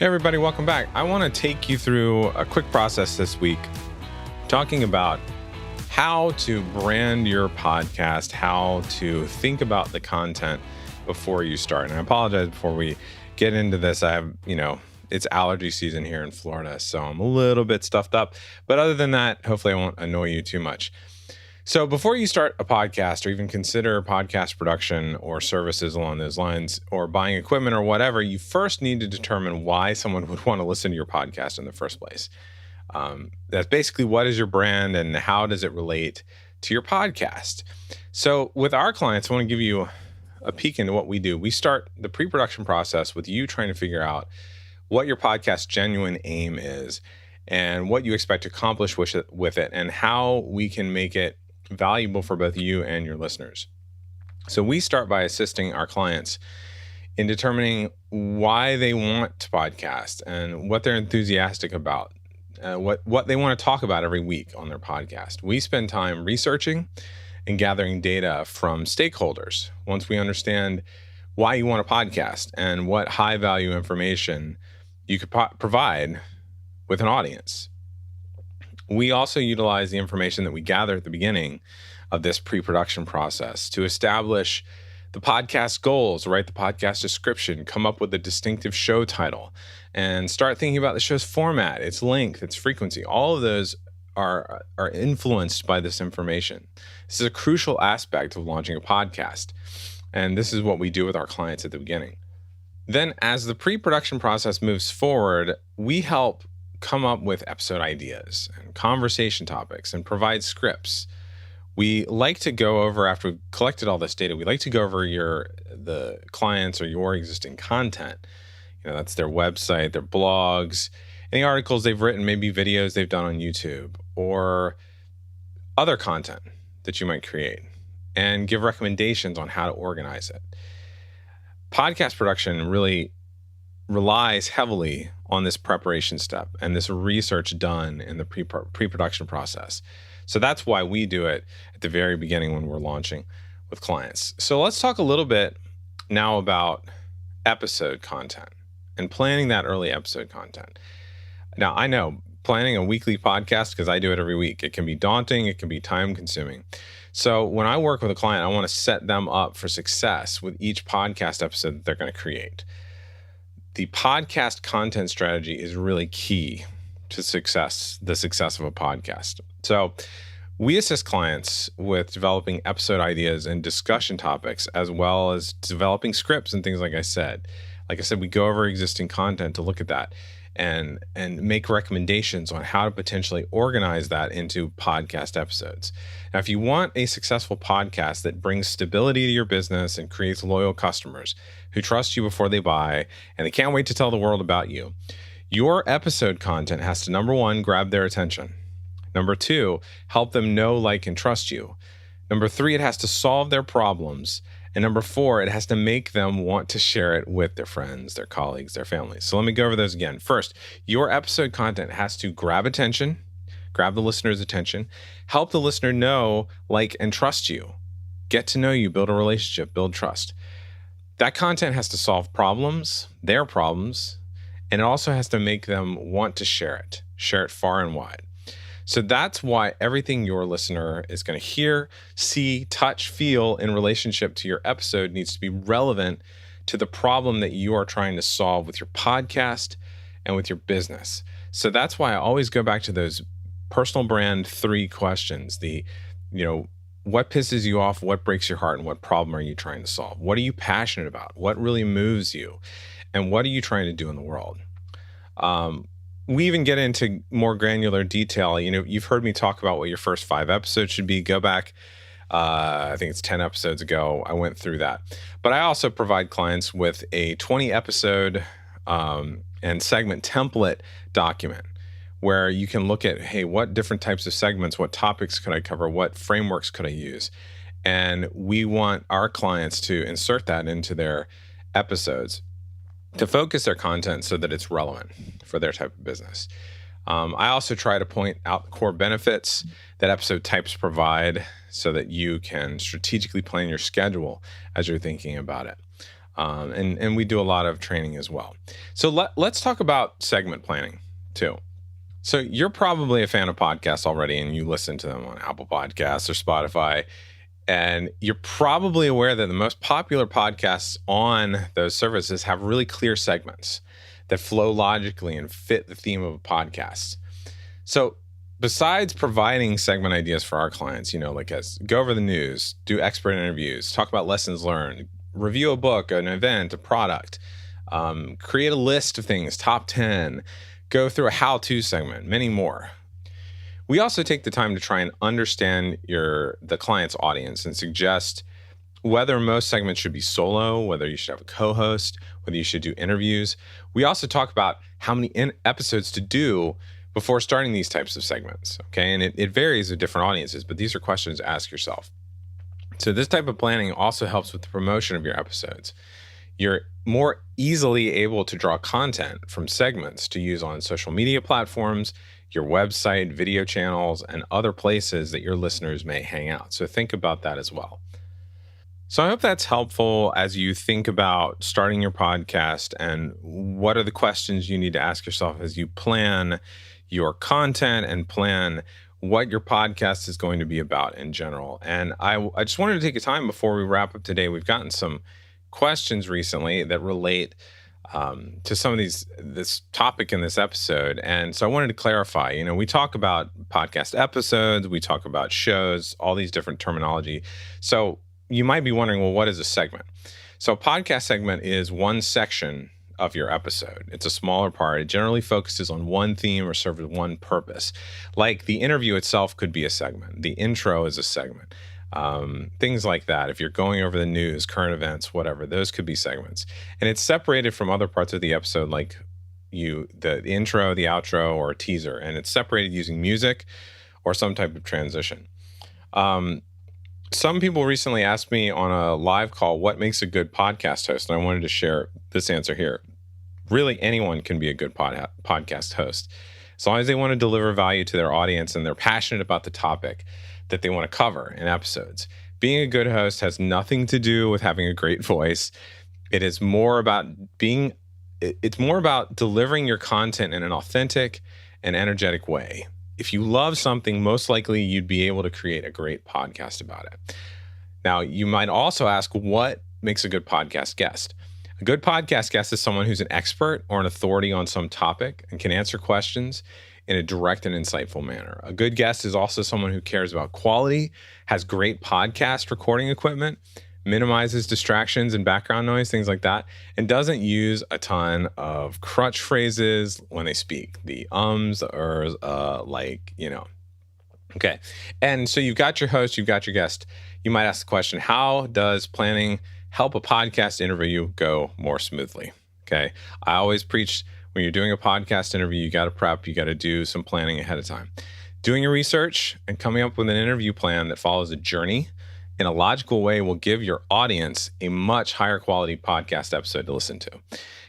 Hey everybody, welcome back. I want to take you through a quick process this week talking about how to brand your podcast, how to think about the content before you start. And I apologize before we get into this. I have, it's allergy season here in Florida, so I'm a little bit stuffed up. But other than that, hopefully I won't annoy you too much. So before you start a podcast or even consider podcast production or services along those lines or buying equipment or whatever, you first need to determine why someone would want to listen to your podcast in the first place. That's basically what is your brand and how does it relate to your podcast. So with our clients, I want to give you a peek into what we do. We start the pre-production process with you trying to figure out what your podcast's genuine aim is and what you expect to accomplish with it and how we can make it valuable for both you and your listeners. So we start by assisting our clients in determining why they want to podcast and what they're enthusiastic about, what they want to talk about every week on their podcast. We spend time researching and gathering data from stakeholders. Once we understand why you want a podcast and what high value information you could provide with an audience. We also utilize the information that we gather at the beginning of this pre-production process to establish the podcast goals, write the podcast description, come up with a distinctive show title, and start thinking about the show's format, its length, its frequency. All of those are influenced by this information. This is a crucial aspect of launching a podcast, and this is what we do with our clients at the beginning. Then as the pre-production process moves forward, we help come up with episode ideas and conversation topics and provide scripts. We like to go over, after we've collected all this data, we like to go over the clients or your existing content. That's their website, their blogs, any articles they've written, maybe videos they've done on YouTube or other content that you might create, and give recommendations on how to organize it. Podcast production really relies heavily on this preparation step and this research done in the pre-production process. So that's why we do it at the very beginning when we're launching with clients. So let's talk a little bit now about episode content and planning that early episode content. Now, I know planning a weekly podcast, because I do it every week, it can be daunting, it can be time consuming. So when I work with a client, I want to set them up for success with each podcast episode that they're going to create. The podcast content strategy is really key to the success of a podcast. So we assist clients with developing episode ideas and discussion topics, as well as developing scripts and things like I said. Like I said, we go over existing content to look at that and make recommendations on how to potentially organize that into podcast episodes. Now, if you want a successful podcast that brings stability to your business and creates loyal customers who trust you before they buy and they can't wait to tell the world about you, your episode content has to, number one, grab their attention. Number two, help them know, like, and trust you. Number three, it has to solve their problems. And number four, it has to make them want to share it with their friends, their colleagues, their families. So let me go over those again. First, your episode content has to grab the listener's attention, help the listener know, like, and trust you, get to know you, build a relationship, build trust. That content has to solve problems, their problems, and it also has to make them want to share it far and wide. So that's why everything your listener is going to hear, see, touch, feel in relationship to your episode needs to be relevant to the problem that you are trying to solve with your podcast and with your business. So that's why I always go back to those personal brand 3 questions. What pisses you off, what breaks your heart, and what problem are you trying to solve? What are you passionate about? What really moves you? And what are you trying to do in the world? We even get into more granular detail. You've heard me talk about what your first 5 episodes should be. Go back, I think it's 10 episodes ago, I went through that. But I also provide clients with a 20 episode and segment template document where you can look at, hey, what different types of segments, what topics could I cover, what frameworks could I use? And we want our clients to insert that into their episodes to focus their content so that it's relevant for their type of business. I also try to point out the core benefits that episode types provide so that you can strategically plan your schedule as you're thinking about it. And we do a lot of training as well. So let's talk about segment planning too. So you're probably a fan of podcasts already, and you listen to them on Apple Podcasts or Spotify. And you're probably aware that the most popular podcasts on those services have really clear segments that flow logically and fit the theme of a podcast. So besides providing segment ideas for our clients, like as go over the news, do expert interviews, talk about lessons learned, review a book, an event, a product, create a list of things, top 10, go through a how-to segment, many more. We also take the time to try and understand the client's audience and suggest whether most segments should be solo, whether you should have a co-host, whether you should do interviews. We also talk about how many episodes to do before starting these types of segments, okay? And it varies with different audiences, but these are questions to ask yourself. So this type of planning also helps with the promotion of your episodes. You're more easily able to draw content from segments to use on social media platforms, your website, video channels, and other places that your listeners may hang out. So think about that as well. So I hope that's helpful as you think about starting your podcast and what are the questions you need to ask yourself as you plan your content and plan what your podcast is going to be about in general. And I just wanted to take a time before we wrap up today. We've gotten some questions recently that relate to some of this topic in this episode. And so I wanted to clarify, we talk about podcast episodes, we talk about shows, all these different terminology. So you might be wondering, well, what is a segment? So a podcast segment is one section of your episode. It's a smaller part. It generally focuses on one theme or serves one purpose. Like the interview itself could be a segment. The intro is a segment. Things like that. If you're going over the news, current events, whatever, those could be segments. And it's separated from other parts of the episode, like the intro, the outro, or a teaser. And it's separated using music or some type of transition. Some people recently asked me on a live call, what makes a good podcast host? And I wanted to share this answer here. Really, anyone can be a good podcast host, as long as they want to deliver value to their audience and they're passionate about the topic that they want to cover in episodes. Being a good host has nothing to do with having a great voice. It's more about delivering your content in an authentic and energetic way. If you love something, most likely you'd be able to create a great podcast about it. Now, you might also ask, what makes a good podcast guest? A good podcast guest is someone who's an expert or an authority on some topic and can answer questions in a direct and insightful manner. A good guest is also someone who cares about quality, has great podcast recording equipment, minimizes distractions and background noise, things like that, and doesn't use a ton of crutch phrases when they speak. The ums or Okay. And so you've got your host, you've got your guest. You might ask the question, how does planning help a podcast interview go more smoothly? Okay. I always preach, when you're doing a podcast interview, you got to prep, you got to do some planning ahead of time. Doing your research and coming up with an interview plan that follows a journey in a logical way will give your audience a much higher quality podcast episode to listen to.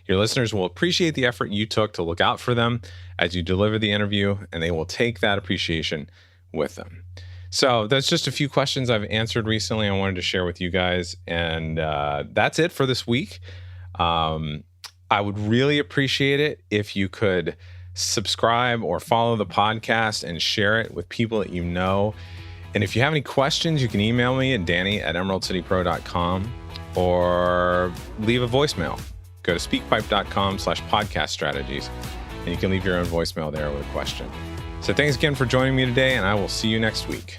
Your listeners will appreciate the effort you took to look out for them as you deliver the interview, and they will take that appreciation with them. So that's just a few questions I've answered recently I wanted to share with you guys. And that's it for this week. I would really appreciate it if you could subscribe or follow the podcast and share it with people that you know. And if you have any questions, you can email me at danny@emeraldcitypro.com or leave a voicemail. Go to speakpipe.com/podcast strategies, and you can leave your own voicemail there with a question. So thanks again for joining me today, and I will see you next week.